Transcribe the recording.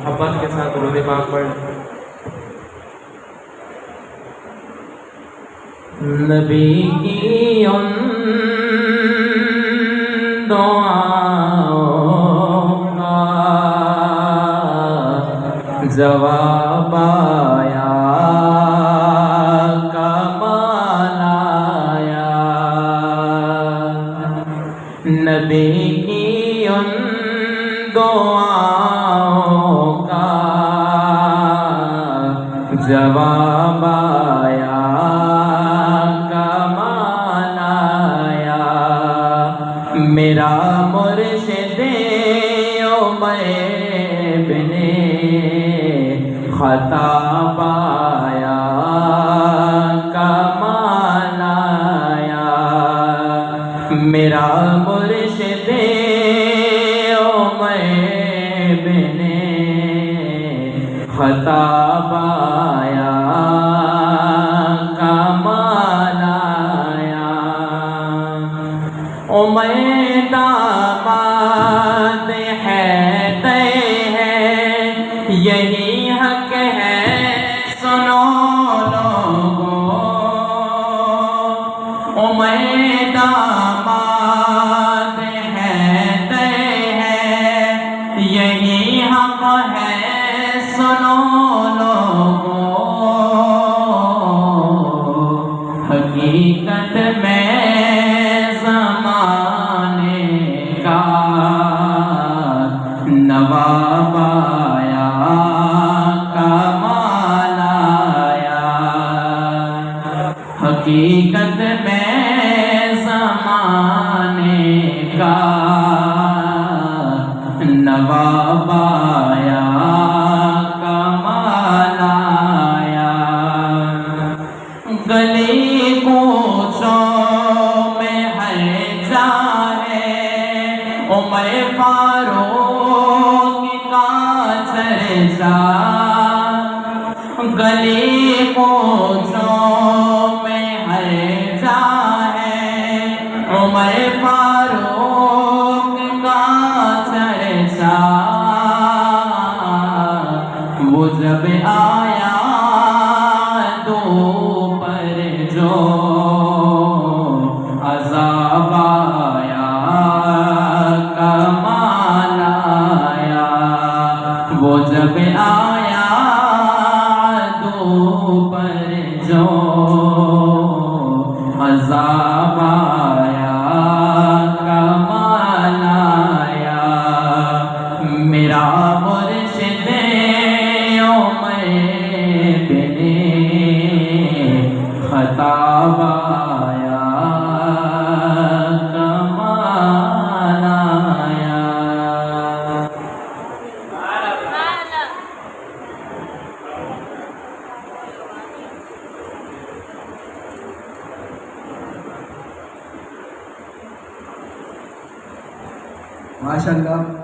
محبت کے ساتھ درود پاک پڑھ لیں۔ نبی کی ان دعاؤں کا جواب آیا، کمال آیا۔ نبی کی ان دعاؤں کا جواب آیا، کمال آیا۔ میرا مرشد عمر بن خطاب آیا، کمال آیا۔ میرا مرشد عمر بن خطاب آیا، کمال آیا۔ عمر داماد حیدر ہے، یہی حق ہے سنو لوگو۔ عمر داماد حیدر ہے، یہی حق ہے سنو لوگو۔ حقیقت میں زمانے کا نواب آیا، کمال آیا۔ حقیقت میں زمانے کا نواب آیا، کمال آیا۔ گلی کوچوں میں ہر جائے عمر فاروق کا چرچا۔ گلی کوچوں میں ہر جائے عمر فاروق کا چرچا۔ وہ جب آیا دوپہر جو عذاب آیا، کمال آیا۔ وہ جب آیا دوپہر جو عذاب آیا، کمال آیا۔ میرا مرشد عمر بن خطاب آیا، کمال آیا۔ ماشاءاللہ